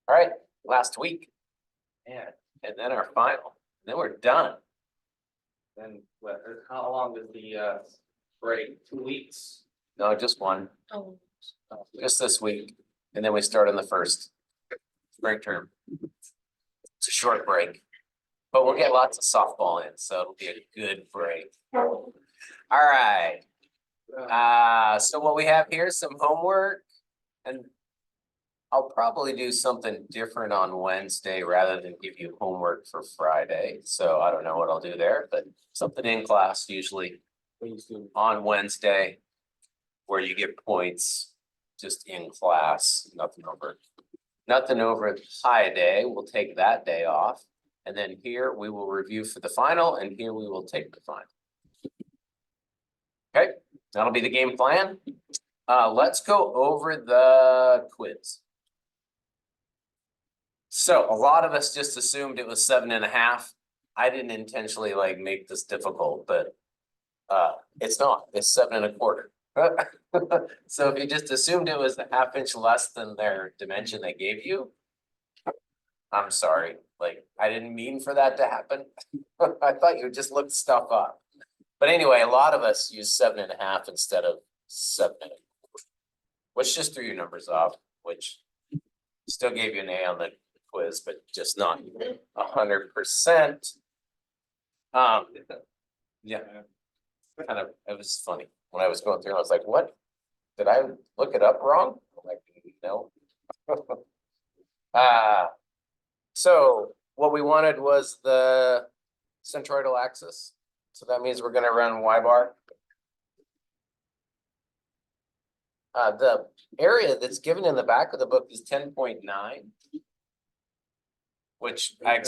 All right, last week. Yeah, and then our final, then we're done. Then what, how long is the break? 2 weeks? No, just one, Oh, just this week, and then we start on the first spring term. It's a short break, but we'll get lots of softball in, so it'll be a good break. All right, so what we have here is some homework, and I'll probably do something different on Wednesday rather than give you homework for Friday. So I don't know what I'll do there, but something in class usually on Wednesday where you get points just in class, nothing over high day. We'll take that day off. And then here we will review for the final, and here we will take the final. Okay, that'll be the game plan. Let's go over the quiz. So a lot of us just assumed it was 7.5. I didn't intentionally make this difficult, but it's not, it's 7.25. So if you just assumed it was a ½ inch less than their dimension they gave you, I'm sorry, I didn't mean for that to happen. I thought you would just look stuff up. But anyway, a lot of us use 7.5 instead of 7.25, which just threw your numbers off, which still gave you an A on the quiz, but just not 100%. Yeah, kind of, it was funny. When I was going through, I was like, what? Did I look it up wrong? I'm like, no. So what we wanted was the centroidal axis. So that means we're gonna run Y bar. The area that's given in the back of the book is 10.9. Which I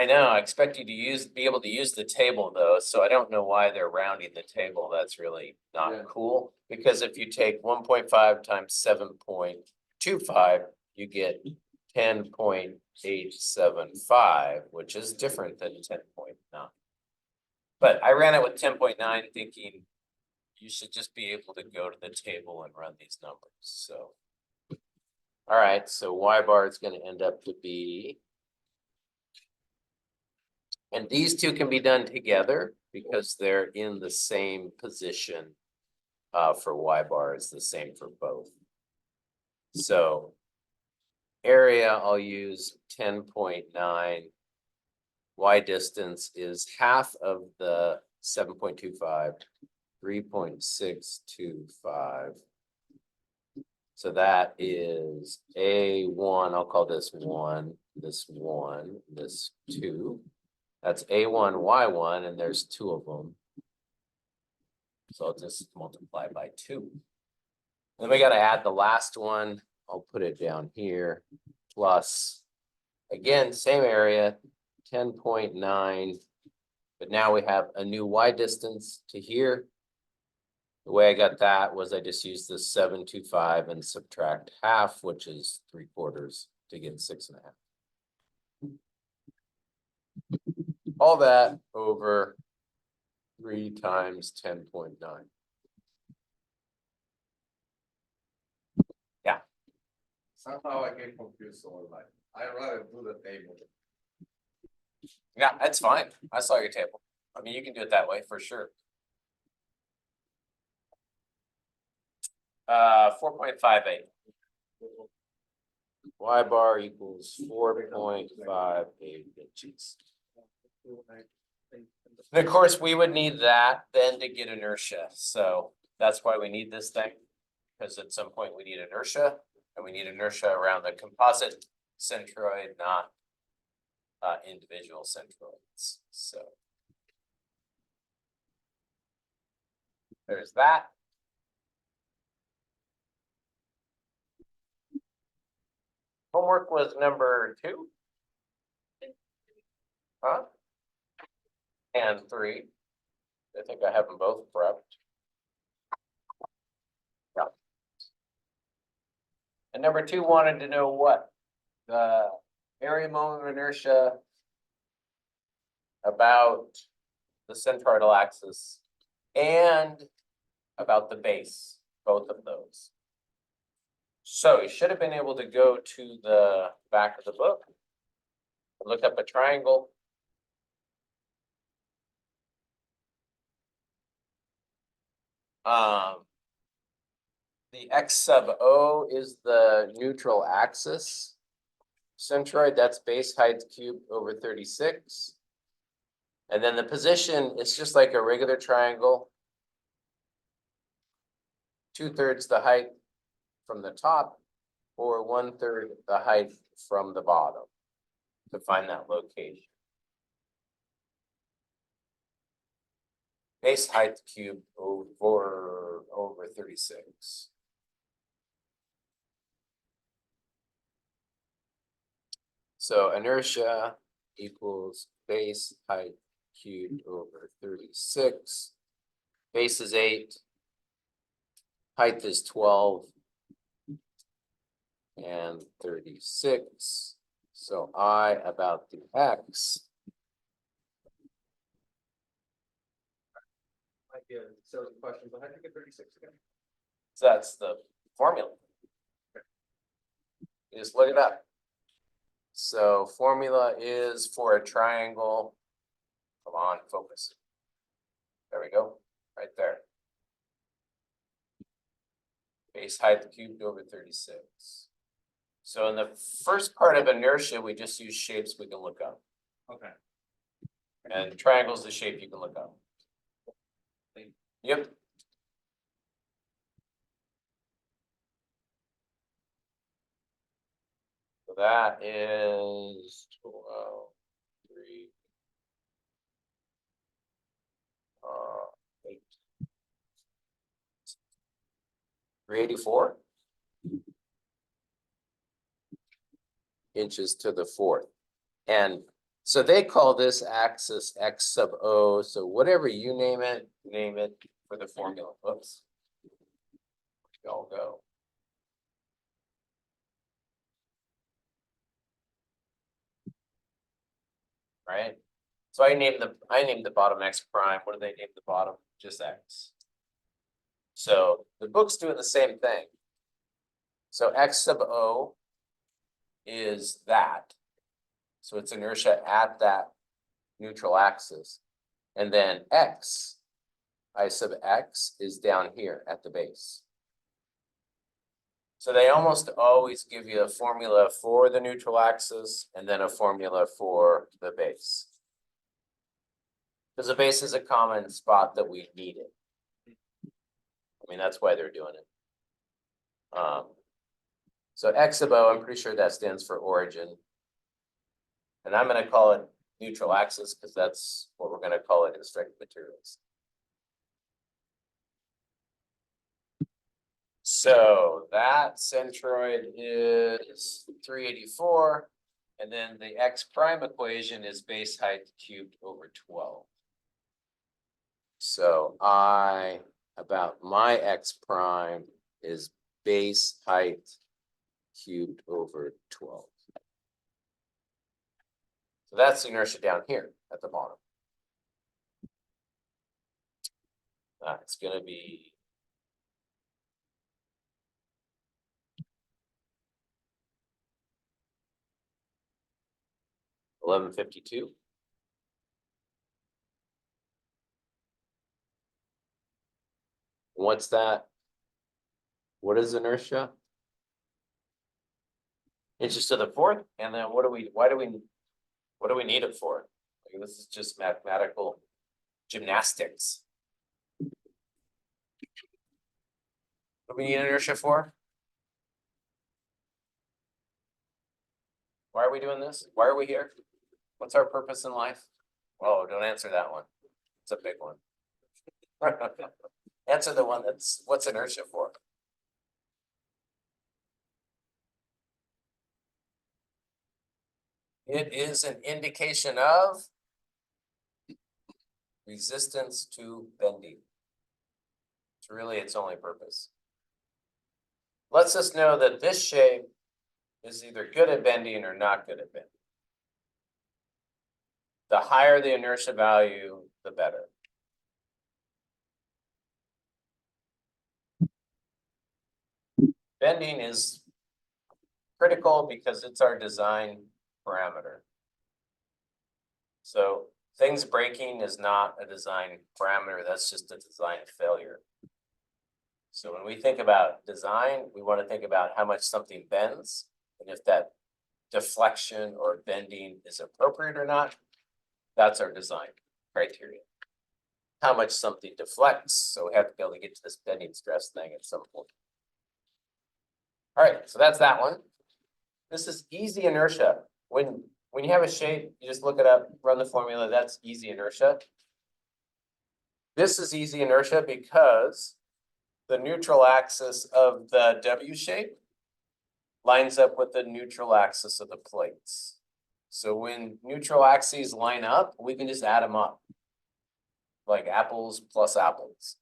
know, I expect you to be able to use the table though, so I don't know why they're rounding the table. That's really not cool. Because if you take 1.5 times 7.25, you get 10.875, which is different than 10.9. But I ran it with 10.9 thinking you should just be able to go to the table and run these numbers, so. All right, so Y bar is gonna end up to be. And these two can be done together because they're in the same position. For Y bar is the same for both. So area, I'll use 10.9. Y distance is half of the 7.25, 3.625. So that is A1, I'll call this 1, this 1, this 2. That's A1, Y1, and there's 2 of them. So I'll just multiply by 2. Then we got to add the last one. I'll put it down here. Plus, again, same area, 10.9. But now we have a new Y distance to here. The way I got that was I just used this 725 and subtract half, which is 3/4 to get 6.5. All that over 3 times 10.9. Yeah. Somehow I get confused, so I rather do the table. Yeah, that's fine. I saw your table. I mean, you can do it that way for sure. 4.58. Y bar equals 4.58 inches. And of course, we would need that then to get inertia. So that's why we need this thing. Because at some point we need inertia, and we need inertia around the composite centroid, not individual centroids. So there's that. Homework was number 2. Huh? And 3. I think I have them both prepped. Yeah. And number 2 wanted to know what? The area moment of inertia about the centroidal axis and about the base, both of those. So you should have been able to go to the back of the book. Look up a triangle. The x sub O is the neutral axis. Centroid, that's base height cubed over 36. And then the position is just like a regular triangle. 2/3 the height from the top, or 1/3 the height from the bottom to find that location. Base height cubed over 36. So inertia equals base height cubed over 36. Base is 8. Height is 12. And 36. So I about the x. Might be a silly question, but how did you get 36 again? So that's the formula. You just look it up. So formula is for a triangle. Come on, focus. There we go, right there. Base height cubed over 36. So in the first part of inertia, we just use shapes we can look up. Okay. And triangles the shape you can look up. Yep. So that is 12, 3, 8. 384 inches to the fourth. And so they call this axis x sub O. So whatever you name it for the formula. Oops. Y'all go. Right? So I named the bottom x prime. What do they name the bottom? Just x. So the book's doing the same thing. So x sub O is that. So it's inertia at that neutral axis. And then x, I sub x, is down here at the base. So they almost always give you a formula for the neutral axis and then a formula for the base. Because the base is a common spot that we need it. I mean, that's why they're doing it. So x sub O, I'm pretty sure that stands for origin. And I'm going to call it neutral axis because that's what we're going to call it in strength materials. So that centroid is 384. And then the x prime equation is base height cubed over 12. So I about my x prime is base height cubed over 12. So that's the inertia down here at the bottom. It's going to be $11.52. What's that? What is inertia? Inches to the fourth. And then what do we need it for? Like, this is just mathematical gymnastics. What do we need inertia for? Why are we doing this? Why are we here? What's our purpose in life? Oh, don't answer that one. It's a big one. Answer the one that's what's inertia for? It is an indication of resistance to bending. It's really its only purpose. Lets us know that this shape is either good at bending or not good at bending. The higher the inertia value, the better. Bending is critical because it's our design parameter. So things breaking is not a design parameter, that's just a design failure. So when we think about design, we want to think about how much something bends and if that deflection or bending is appropriate or not. That's our design criteria. How much something deflects, so we have to be able to get to this bending stress thing at some point. All right, so that's that one. This is easy inertia. When you have a shape, you just look it up, run the formula, that's easy inertia. This is easy inertia because the neutral axis of the W shape lines up with the neutral axis of the plates. So when neutral axes line up, we can just add them up. Like apples plus apples.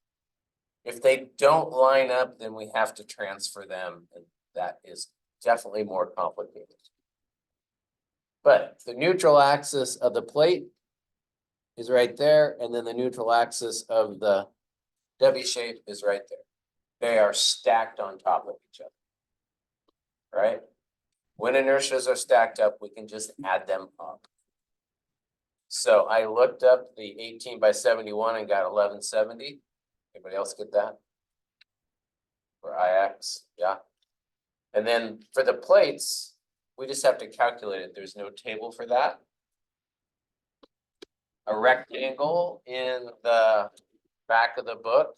If they don't line up, then we have to transfer them, and that is definitely more complicated. But the neutral axis of the plate is right there, and then the neutral axis of the W shape is right there. They are stacked on top of each other. Right? When inertias are stacked up, we can just add them up. So I looked up the 18 by 71 and got 1170. Anybody else get that? For IX, yeah. And then for the plates, we just have to calculate it. There's no table for that. A rectangle in the back of the book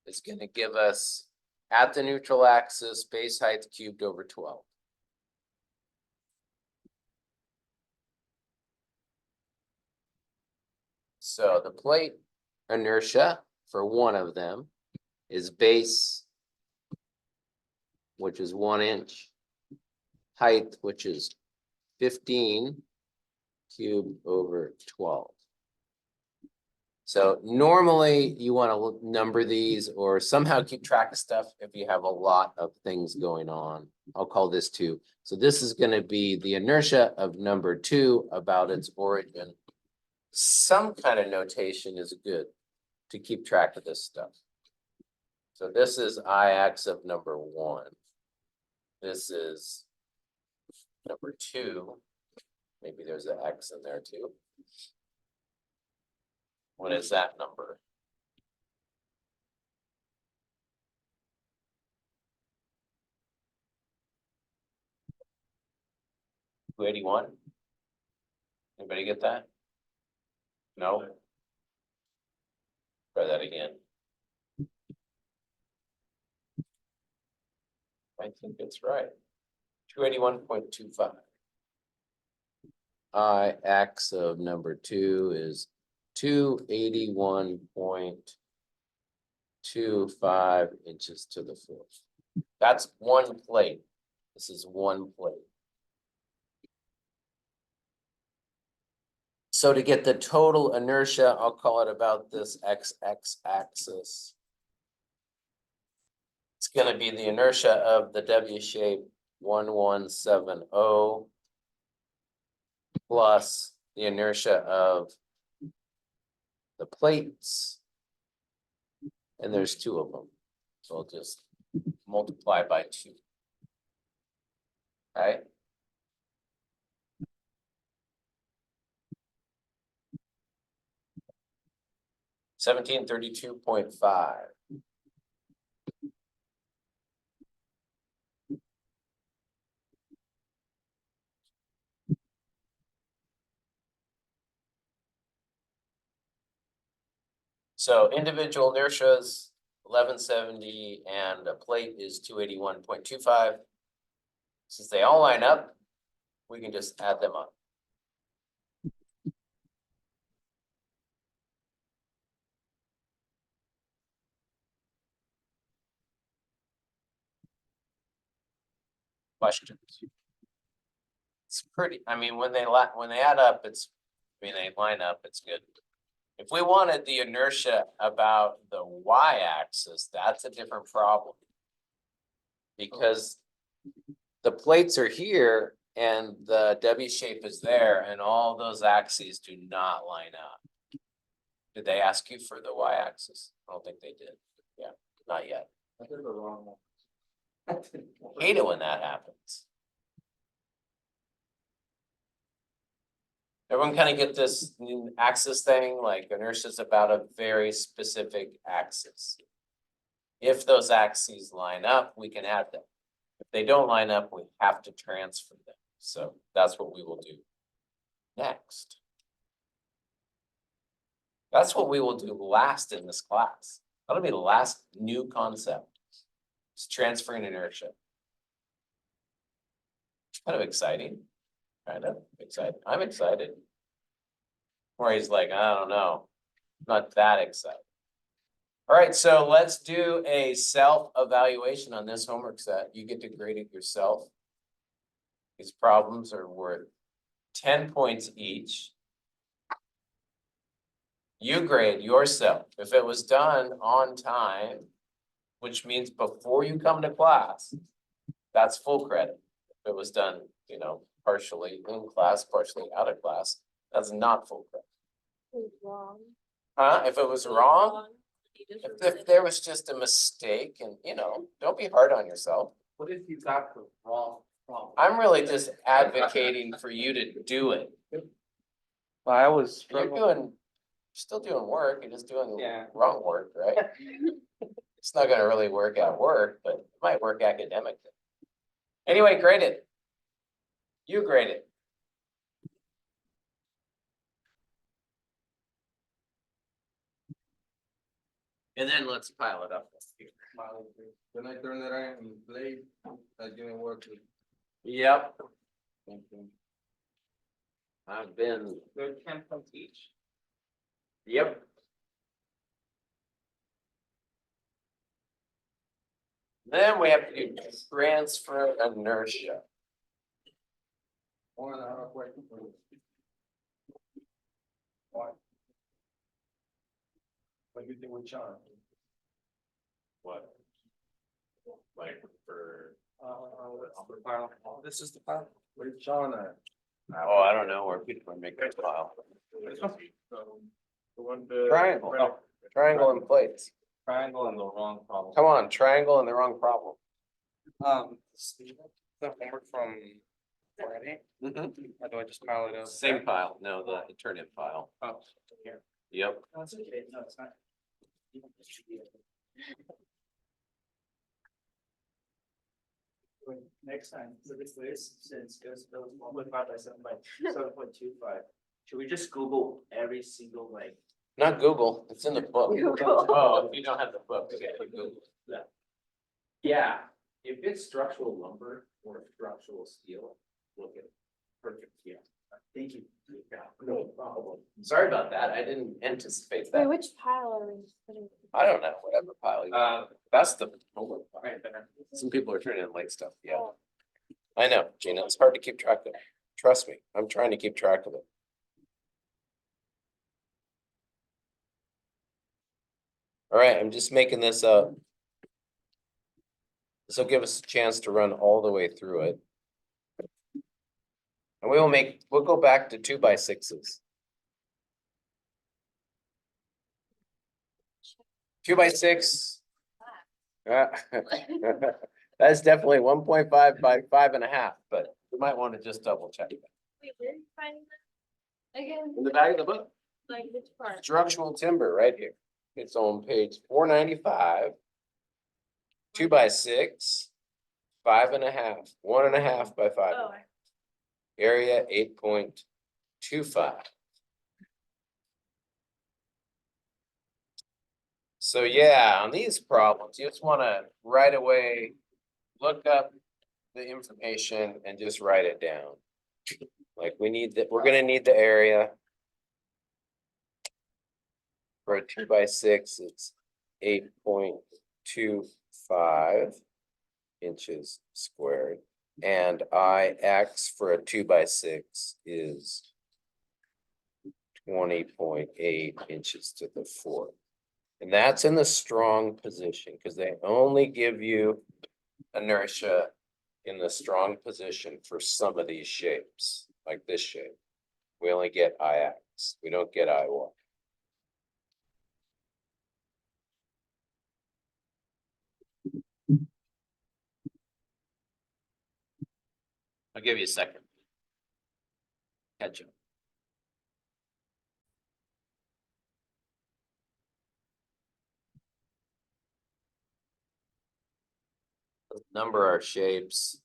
is going to give us at the neutral axis base height cubed over 12. So the plate inertia for one of them is base, which is 1 inch, height, which is 15 cubed over 12. So normally you want to number these or somehow keep track of stuff if you have a lot of things going on. I'll call this 2. So this is going to be the inertia of number 2 about its origin. Some kind of notation is good to keep track of this stuff. So this is Ix of number 1. This is number 2. Maybe there's an X in there too. What is that number? $281. Anybody get that? No? Try that again. I think it's right. 281.25. Ix of number 2 is 281.25 inches to the 4th. That's one plate. This is one plate. So to get the total inertia, I'll call it about this XX axis. It's going to be the inertia of the W shape 1170 plus the inertia of the plates. And there's 2 of them. So I'll just multiply by 2. All right. $1732.5. So individual inertias 1170 and a plate is 281.25. Since they all line up, we can just add them up. Questions? It's pretty, I mean, when they add up, they line up, it's good. If we wanted the inertia about the y-axis, that's a different problem. Because the plates are here and the W shape is there and all those axes do not line up. Did they ask you for the y-axis? I don't think they did. Yeah, not yet. I did the wrong one. Hate it when that happens. Everyone kind of get this axis thing, like inertia is about a very specific axis. If those axes line up, we can add them. If they don't line up, we have to transfer them. So that's what we will do next. That's what we will do last in this class. That'll be the last new concept. It's transferring inertia. Kind of exciting. Kind of excited. I'm excited. Or he's like, I don't know, not that excited. All right, so let's do a self-evaluation on this homework set. You get to grade it yourself. These problems are worth 10 points each. You grade yourself. If it was done on time, which means before you come to class, that's full credit. If it was done, partially in class, partially out of class, that's not full credit. Wrong. Huh? If it was wrong, if there was just a mistake and, don't be hard on yourself. What if you got the wrong problem? I'm really just advocating for you to do it. I was. You're still doing work, you're just doing Yeah. wrong work, right? It's not gonna really work at work, but it might work academically. Anyway, grade it. You grade it. And then let's pile it up. When I turned it on and played, that didn't work. Yep. I've been, They're 10 points each. yep. Then we have to do transfer inertia. 1.5 question. What do you think with John? What? Like for, This is the file. Where's John at? oh, I don't know where people are making a file. The one the. Triangle, oh, triangle and plates. Triangle and the wrong problem. Come on, triangle and the wrong problem. The homework from Friday, how do I just pile it up? Same file, no, the alternate file. Oh, here. Yep. That's okay, no, it's not. Next time, so this is since it was 1.5 by 7.25. Should we just Google every single Not Google, it's in the book. Google. Oh, if you don't have the book, yeah, you Google. Yeah, if it's structural lumber or structural steel, look at it. Perfect, yeah. Thank you. No problem. Sorry about that, I didn't anticipate Wait, that. which pile are we putting? I don't know, whatever pile you want. That's the homework pile. Right there. Some people are turning in late stuff, yeah. I know, Gina, it's hard to keep track of. Trust me, I'm trying to keep track of it. All right, I'm just making this up. This will give us a chance to run all the way through it. And we'll go back to 2x6s. 2x6. That's definitely 1.5 by 5.5, but we might want to just double check that. Wait, where are you finding that? Again, In the back of the book, like which part? structural timber right here. It's on page 495. 2x6, 5.5, 1.5 by 5. Oh, Area 8.25. So yeah, on these problems, you just want to right away look up the information and just write it down. Like we're gonna need the area. For a 2x6, it's 8.25 inches squared. And Ix for a 2x6 is 20.8 inches to the fourth. And that's in the strong position because they only give you inertia in the strong position for some of these shapes, like this shape. We only get Ix, we don't get Iy. I'll give you a second. Catch up. Number our shapes.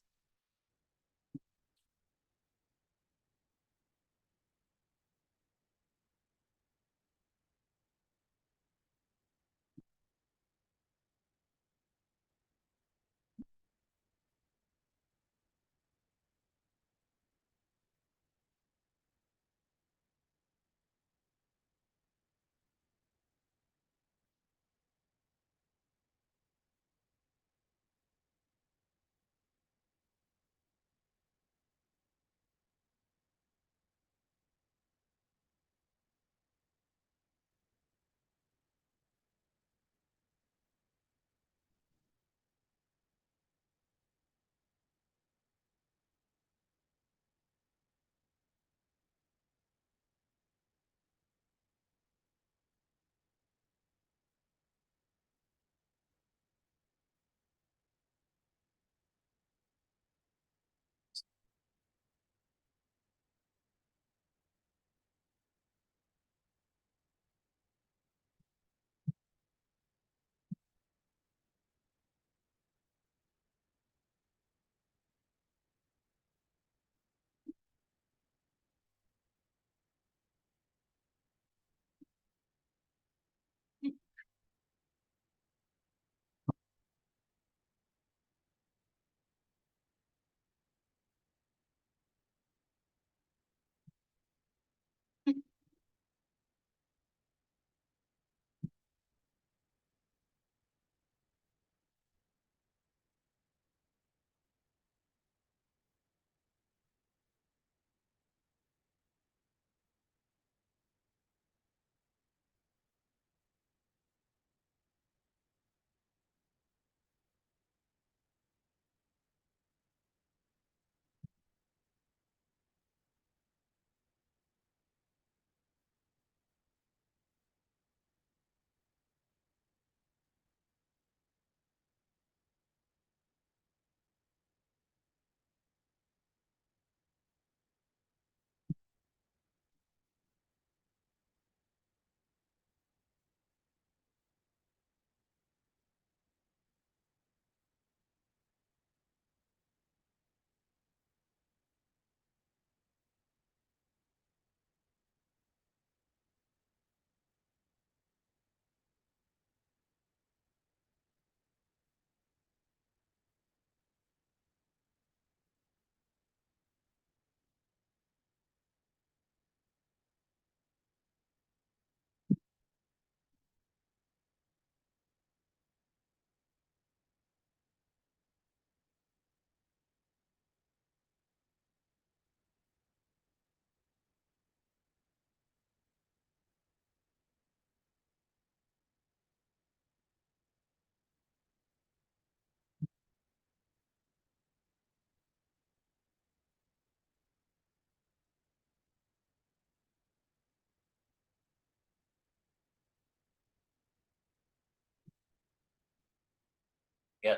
Yeah.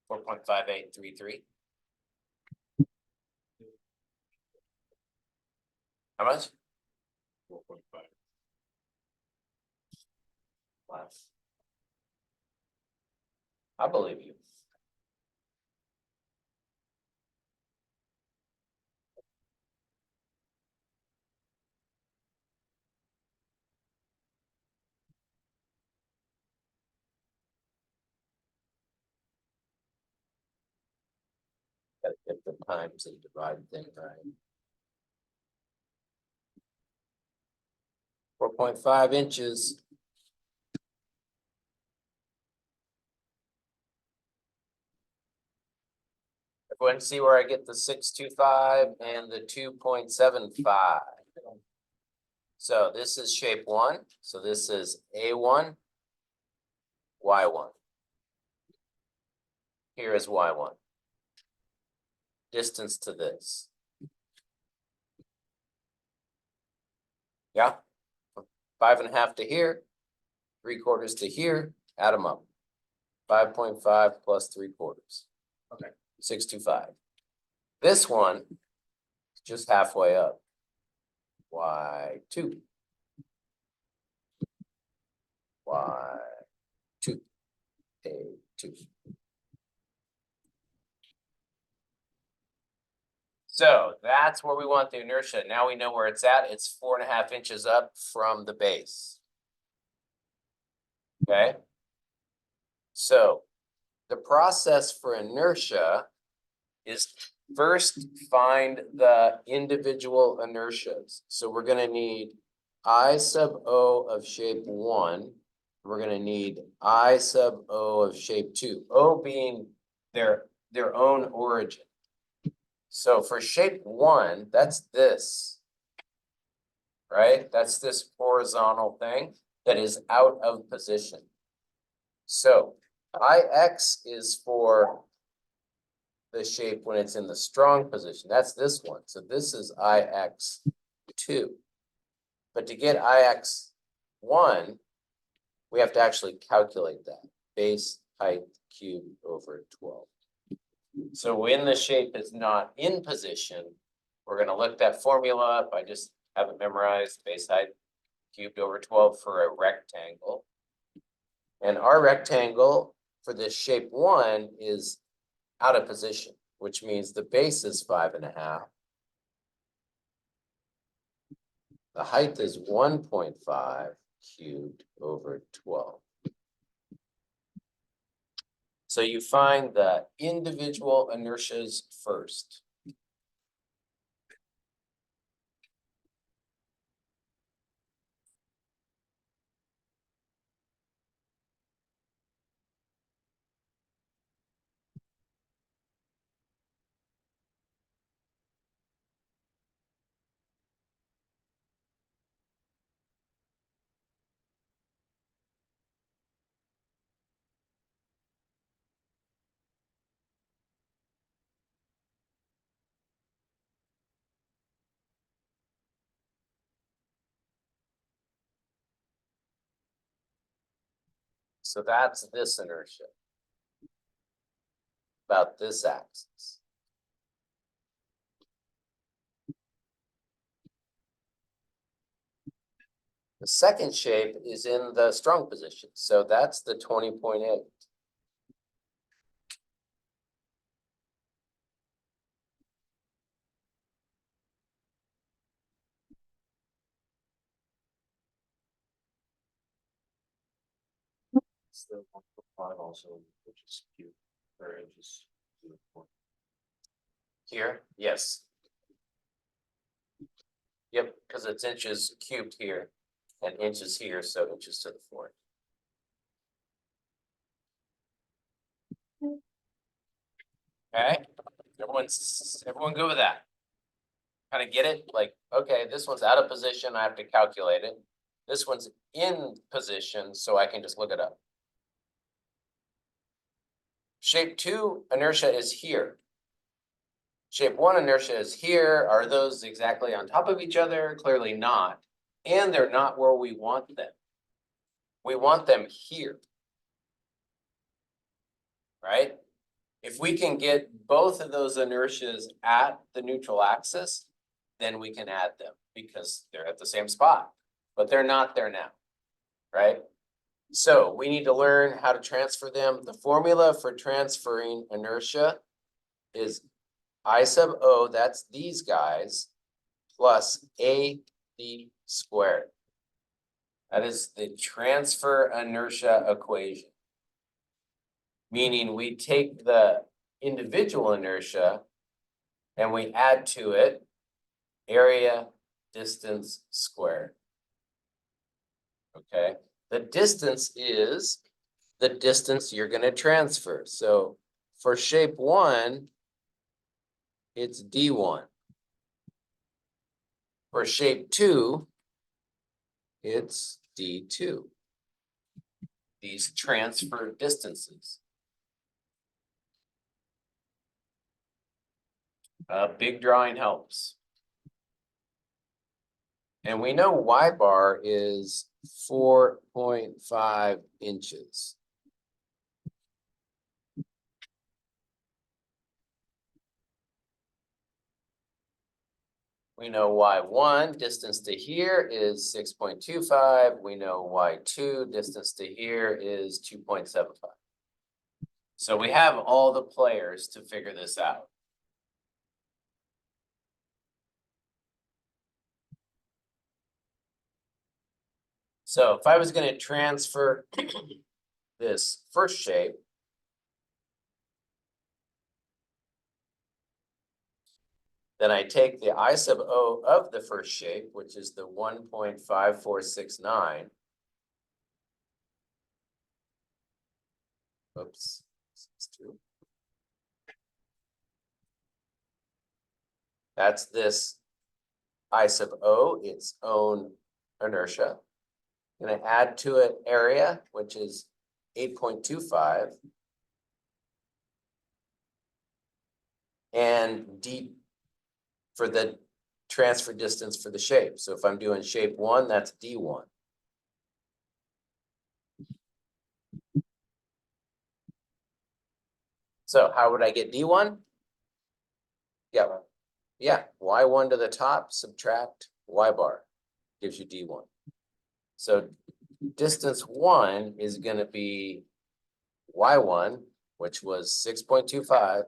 4.5833. How much? 4.5. Less. I believe you. Gotta get the times and divide thing right. 4.5 inches. Everyone see where I get the 625 and the 2.75. So this is shape 1. So this is A1, Y1. Here is Y1. Distance to this. Yeah. 5.5 to here, 3/4 to here, add them up. 5.5 plus 3/4. Okay. 625. This one is just halfway up. Y2. Y2. A2. So that's where we want the inertia. Now we know where it's at. It's 4.5 inches up from the base. Okay. So the process for inertia is first find the individual inertias. So we're going to need I sub O of shape 1. We're going to need I sub O of shape 2. O being their own origin. So for shape 1, that's this. Right? That's this horizontal thing that is out of position. So IX is for the shape when it's in the strong position. That's this one. So this is IX2. But to get IX1, we have to actually calculate that. Base height cubed over 12. So when the shape is not in position, we're going to look that formula up. I just have it memorized. Base height cubed over 12 for a rectangle. And our rectangle for this shape 1 is out of position, which means the base is 5.5. The height is 1.5 cubed over 12. So you find the individual inertias first. So that's this inertia about this axis. The second shape is in the strong position. So that's the 20.8. It's the 1.5 also, which is cube or inches. Here, yes. Yep, because it's inches cubed here and inches here, so inches to the fourth. Okay, everyone good with that? Kind of get it? Like, okay, this one's out of position, I have to calculate it. This one's in position, so I can just look it up. Shape 2 inertia is here. Shape 1 inertia is here. Are those exactly on top of each other? Clearly not. And they're not where we want them. We want them here. Right? If we can get both of those inertias at the neutral axis, then we can add them because they're at the same spot, but they're not there now, right? So we need to learn how to transfer them. The formula for transferring inertia is I sub O, that's these guys, plus AD squared. That is the transfer inertia equation. Meaning we take the individual inertia and we add to it area distance squared. Okay, the distance is the distance you're going to transfer. So for shape 1, it's D1. For shape 2, it's D2. These transfer distances. Big drawing helps. And we know Y bar is 4.5 inches. We know y1, distance to here is 6.25. We know y2, distance to here is 2.75. So we have all the players to figure this out. So if I was going to transfer this first shape, then I take the I sub O of the first shape, which is the 1.5469. Oops, it's true. That's this I sub O, its own inertia. I'm going to add to it area, which is 8.25. And D for the transfer distance for the shape. So if I'm doing shape 1, that's D1. So how would I get D1? Yeah, Y1 to the top, subtract Y bar, gives you D1. So distance 1 is going to be Y1, which was 6.25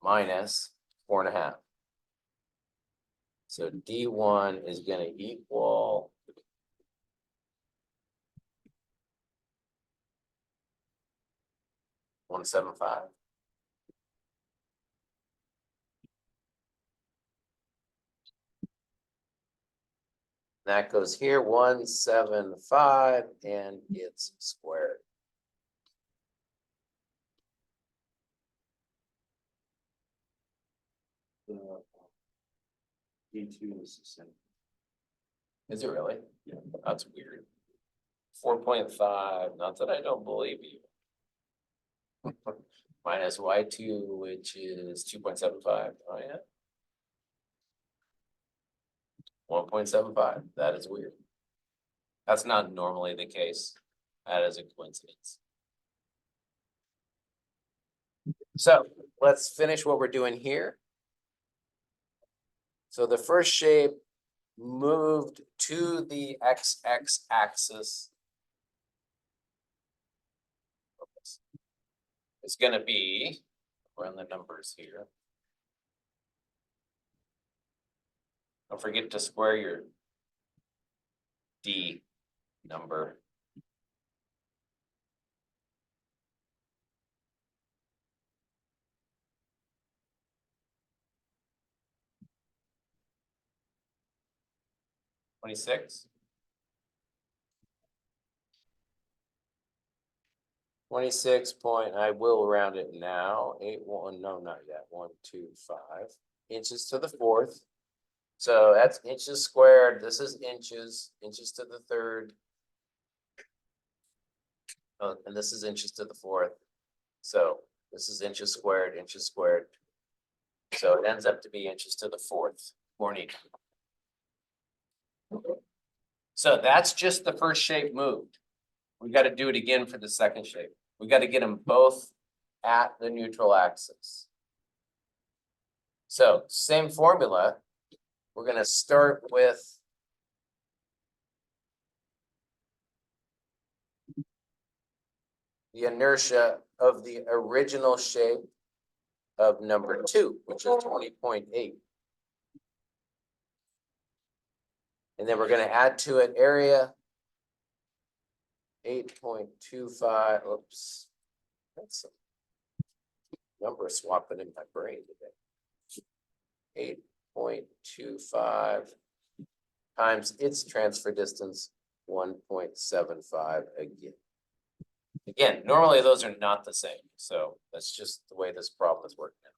minus 4.5. So D1 is going to equal 175. That goes here, 175, and it's squared. E2 is the same. Is it really? Yeah. That's weird. 4.5, not that I don't believe you. Minus Y2, which is 2.75. Oh, yeah. 1.75. That is weird. That's not normally the case. That is a coincidence. So let's finish what we're doing here. So the first shape moved to the XX axis. It's going to be, run the numbers here. Don't forget to square your D number. $26. 26 point, I will round it now, 81, no, not yet, 125 inches to the fourth. So that's inches squared, this is inches, inches to the third. Oh, and this is inches to the fourth. So this is inches squared, inches squared. So it ends up to be inches to the fourth, more neat. So that's just the first shape moved. We got to do it again for the second shape. We got to get them both at the neutral axis. So same formula. We're going to start with the inertia of the original shape of number 2, which is 20.8. And then we're going to add to it area 8.25. Oops. That's some number swapping in my brain today. 8.25 times its transfer distance, 1.75 again. Again, normally those are not the same. So that's just the way this problem is working out.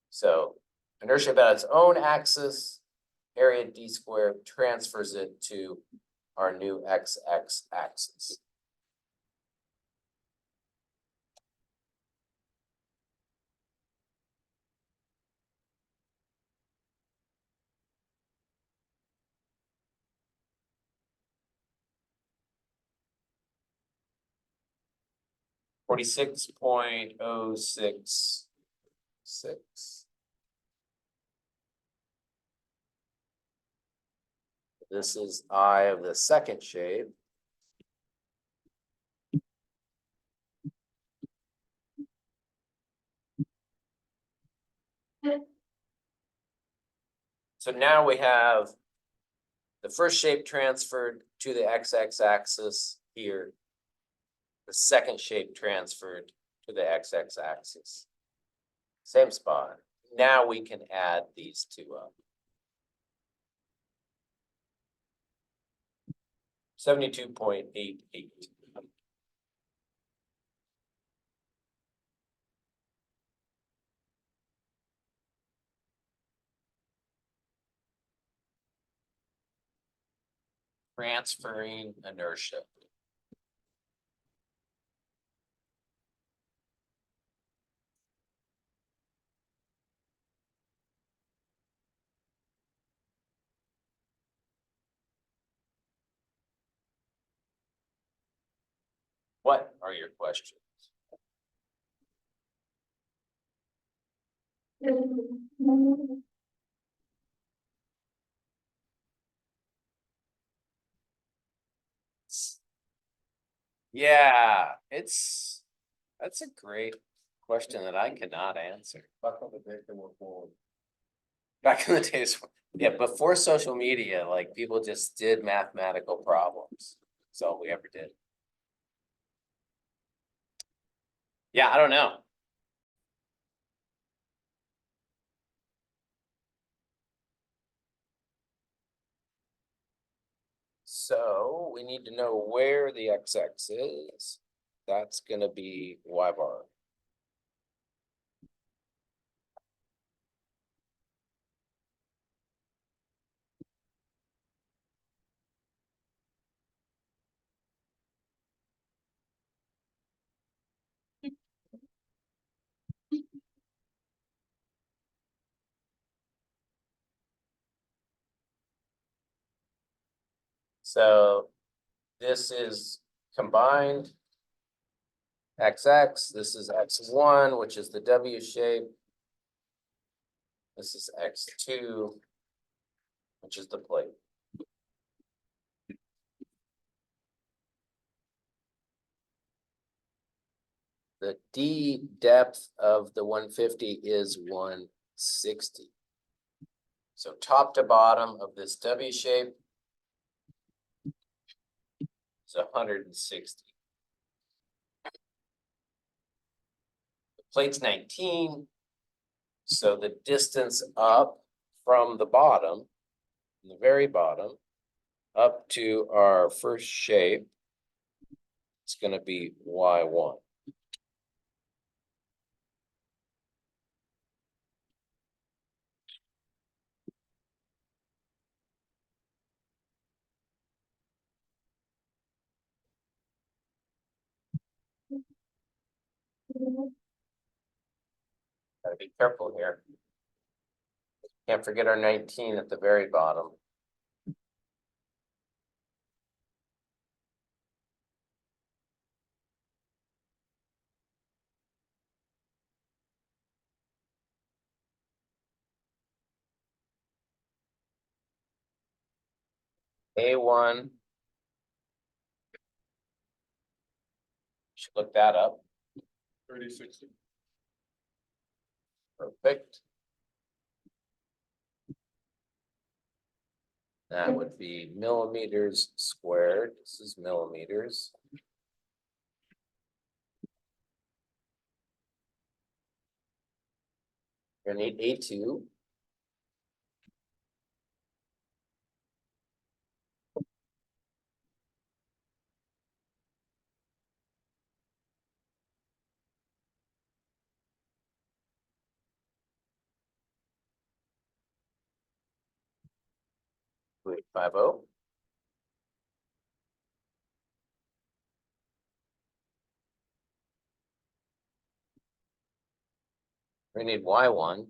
So inertia about its own axis, area d squared transfers it to our new XX axis. $46.066. This is I of the second shape. So now we have the first shape transferred to the x-x axis here. The second shape transferred to the x-x axis. Same spot. Now we can add these two up. 72.88. Transferring inertia. What are your questions? Yeah, that's a great question that I cannot answer. Back on the day they were born. Back in the days, yeah, before social media, like people just did mathematical problems. That's all we ever did. Yeah, I don't know. So we need to know where the x-x is. That's gonna be y bar. So this is combined XX, this is X1, which is the W shape. This is X2, which is the plate. The D depth of the 150 is 160. So top to bottom of this W shape is 160. The plate's 19. So the distance up from the bottom, the very bottom, up to our first shape, it's going to be Y1. Gotta be careful here. Can't forget our 19 at the very bottom. A1. Should look that up. 3060. Perfect. That would be millimeters squared. This is millimeters. You're gonna need A2. Wait, 50. We need Y1.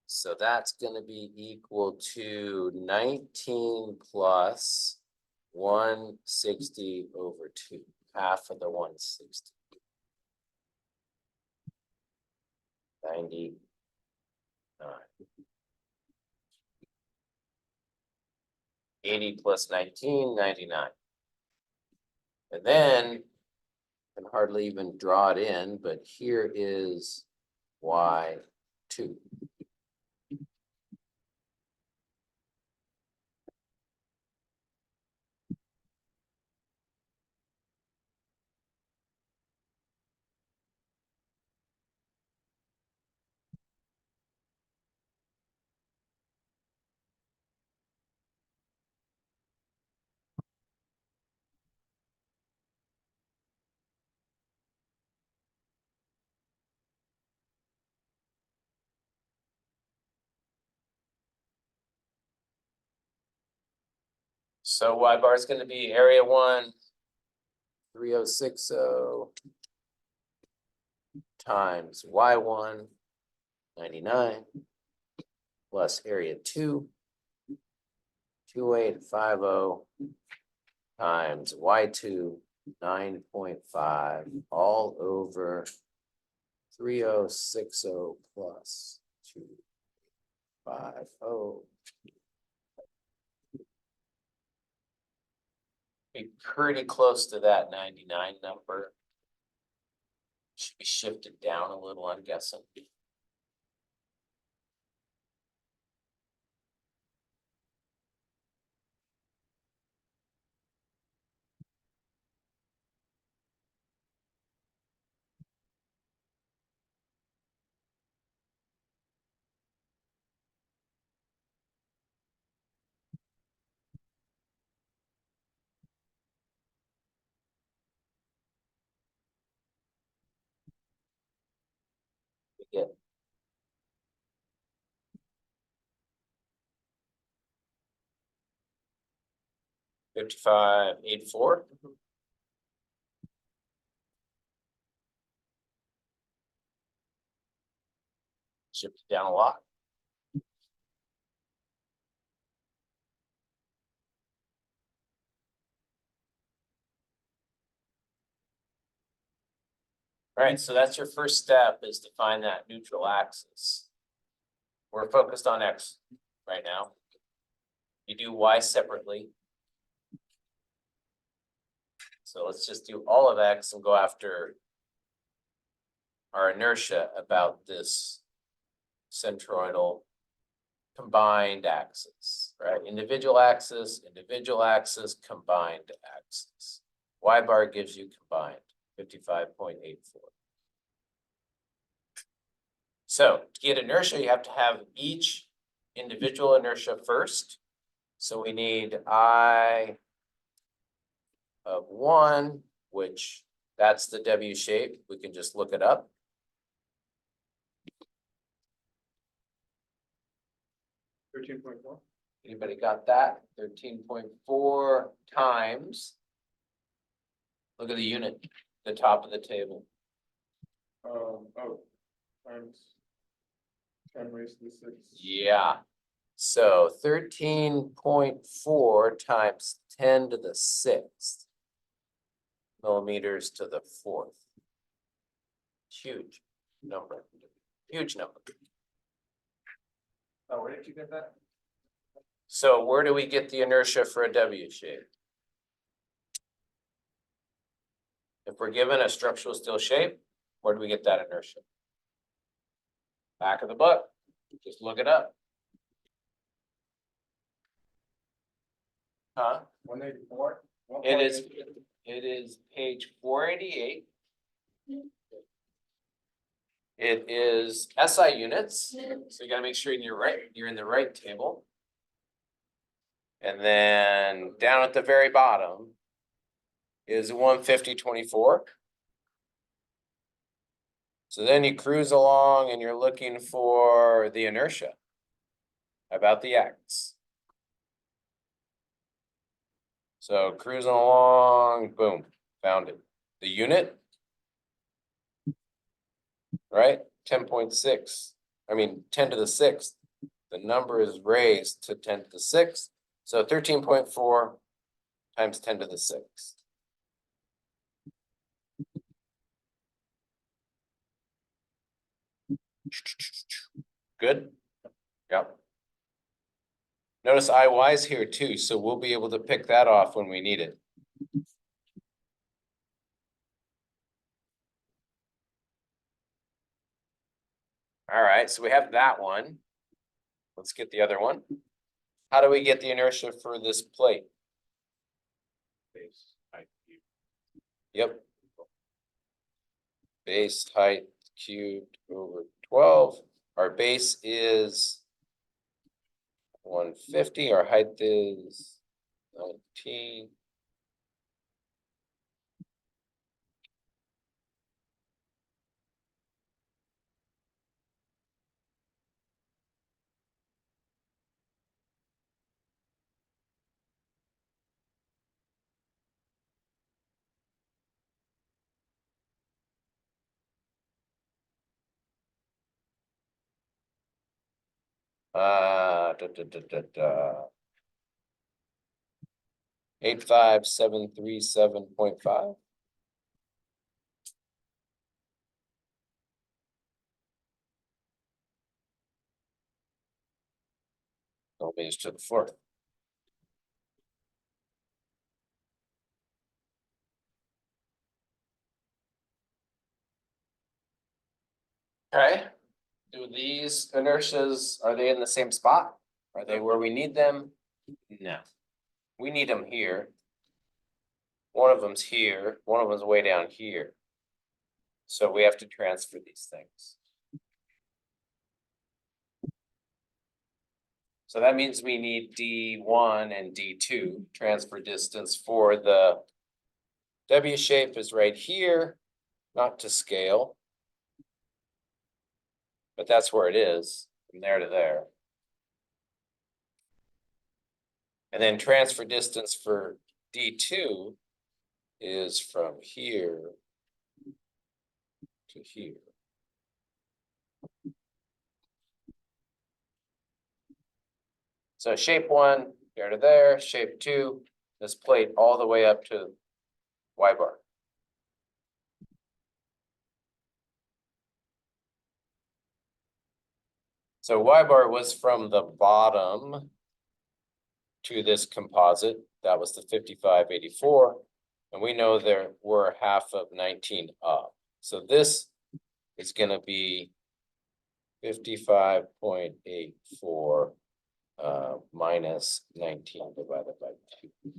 So that's gonna be equal to 19 plus 160 over 2, half of the 160. 99. 80 plus 19, 99. And then, I can hardly even draw it in, but here is Y2. So Y bar is going to be area 1, 3060 times Y1, 99, plus area 2, 2850 times Y2, 9.5, all over 3060 plus 250. Be pretty close to that 99 number. Should be shifted down a little, I'm guessing. We get 5584. Shift it down a lot. All right, so that's your first step, is to find that neutral axis. We're focused on X right now. You do Y separately. So let's just do all of X and go after our inertia about this centroidal combined axis, right? Individual axis, combined axis. Y bar gives you combined 55.84. So to get inertia, you have to have each individual inertia first. So we need I of 1, which that's the W shape. We can just look it up. Anybody got that? 13.4 times. Look at the unit, the top of the table. Times 10 raised to the 6. Yeah. So 13.4 times 10 to the 6th millimeters to the 4th. Huge number. Huge number. Oh, where did you get that? So where do we get the inertia for a W shape? If we're given a structural steel shape, where do we get that inertia? Back of the book. Just look it up. Huh? 184. It is page 488. It is SI units, so you gotta make sure you're in the right table. And then down at the very bottom is 150/24. So then you cruise along and you're looking for the inertia about the X. So cruising along, boom, found it. The unit, right? 10.6. I mean, 10 to the 6th. The number is raised to 10 to the 6th. So 13.4 times 10 to the 6th. Good? Yep. Notice IY is here too, so we'll be able to pick that off when we need it. All right, so we have that one. Let's get the other one. How do we get the inertia for this plate? Yep. Base height cubed over 12. Our base is 150, our height is 19. Da, da, da, da, da. 85737.5. That'll be to the fourth. Okay. Do these inertias, are they in the same spot? Are they where we need them? No. We need them here. One of them's here, one of them's way down here. So we have to transfer these things. So that means we need D1 and D2 transfer distance for the W shape is right here, not to scale. But that's where it is, from there to there. And then transfer distance for D2 is from here to here. So shape 1, there to there, shape 2, this plate all the way up to Y bar. So Y bar was from the bottom to this composite. That was the 5584. And we know there were half of 19 up. So this is going to be 55.84 minus 19 divided by 2.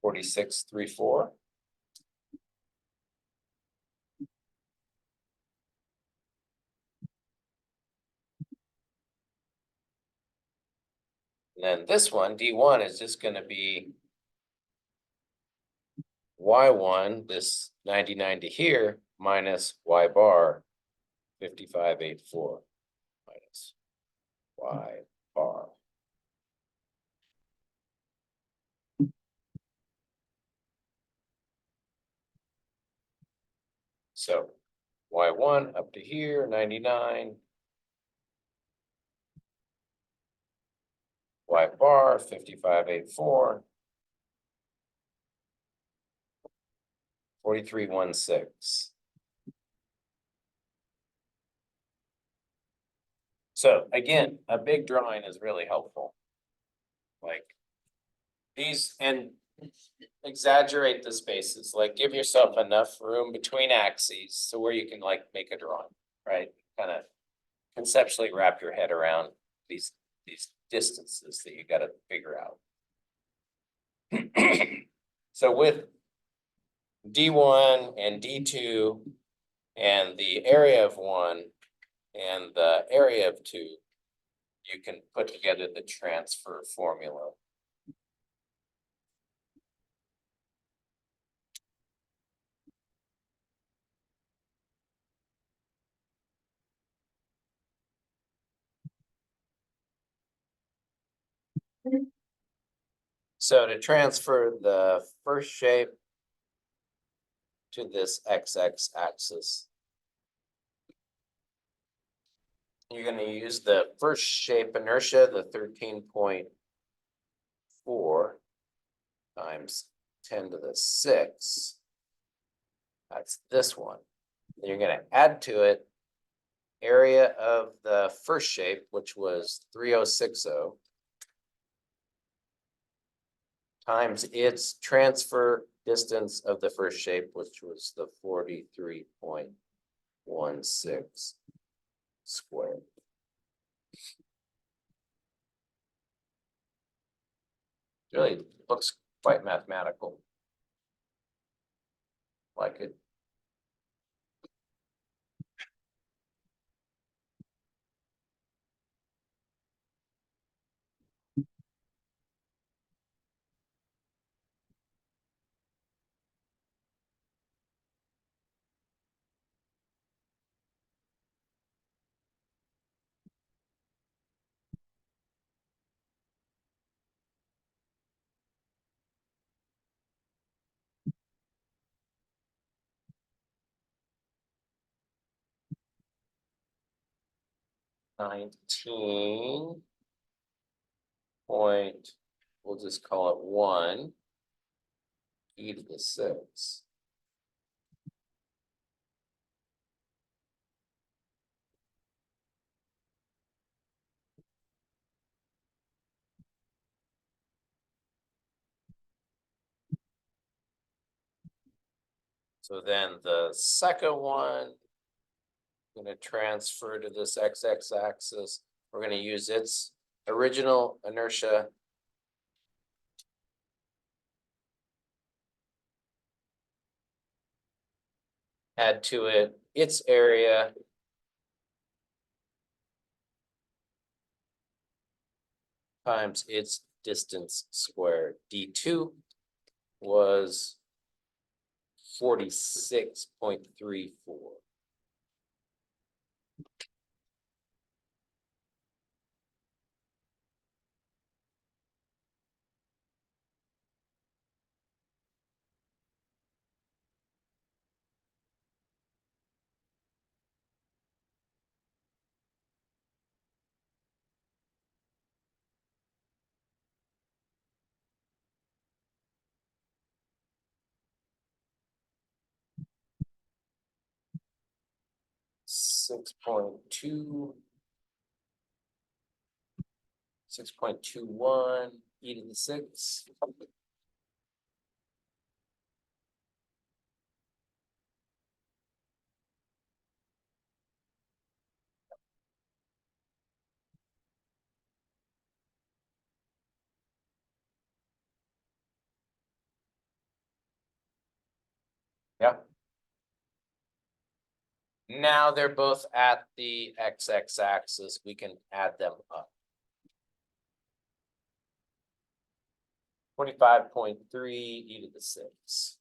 $46.34. And then this one, D1, is just going to be Y1, this 99 to here, minus Y bar, 55.84, minus Y bar. So Y1 up to here, 99. Y bar, 55.84. 43.16. So again, a big drawing is really helpful. Like these, and exaggerate the spaces, like give yourself enough room between axes so where you can like make a drawing, right? Kind of conceptually wrap your head around these distances that you got to figure out. So with D1 and D2 and the area of 1 and the area of 2, you can put together the transfer formula. So to transfer the first shape to this XX axis, You're gonna use the first shape inertia, the 13.4 times 10⁶. That's this one. Then you're gonna add to it area of the first shape, which was 3060, times its transfer distance of the first shape, which was the 43.16 squared. Really looks quite mathematical. Like it. We'll just call it 1 e⁶. So then the second one, I'm gonna transfer to this x axis. We're gonna use its original inertia. Add to it its area. Times its distance squared. D2 was 46.34. Six point two. 6.21 e⁶. Yep. Now they're both at the x axis. We can add them up. 25.3 e⁶.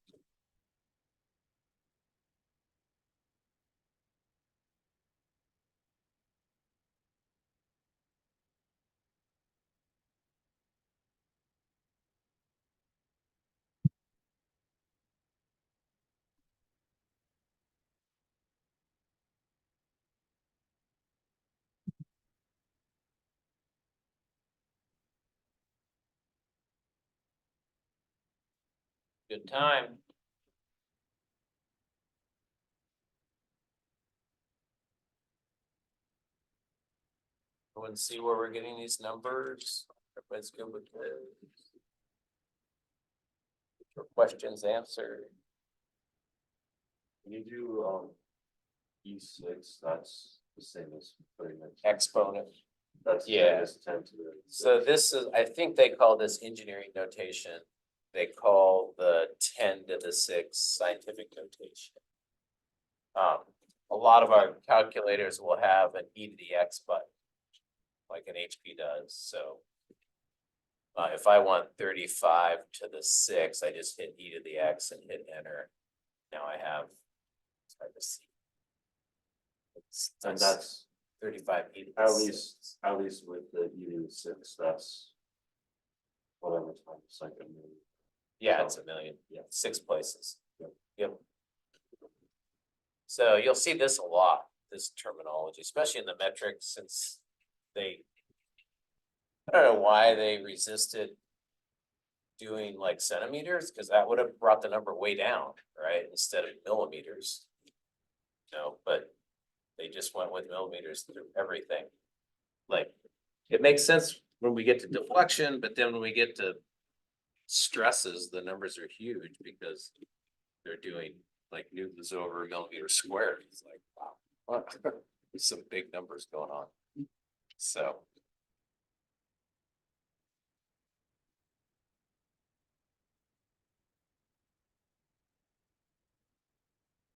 Good time. Everyone see where we're getting these numbers? Everybody's good with this? Your questions answered. You do, E6, that's the same as putting it. Exponent. That's Yeah. 10 to the. So this is, I think they call this engineering notation. They call the 10⁶ scientific notation. A lot of our calculators will have an e⁻x button, like an HP does, so. If I want 35⁶, I just hit e⁻x and hit enter. Now I have, it's hard to see. And that's 35 at least with the E⁶, that's. Whatever time, it's like a million. Yeah, it's a million, Yeah. 6 places. Yep. Yep. So you'll see this a lot. this terminology, especially in the metrics, since they. I don't know why they resisted. Doing like centimeters, cause that would have brought the number way down, right, instead of millimeters. No, but they just went with millimeters through everything. Like, it makes sense when we get to deflection, but then when we get to. Stresses, the numbers are huge because they're doing like newtons over a millimeter squared. It's like, wow, what? There's some big numbers going on. So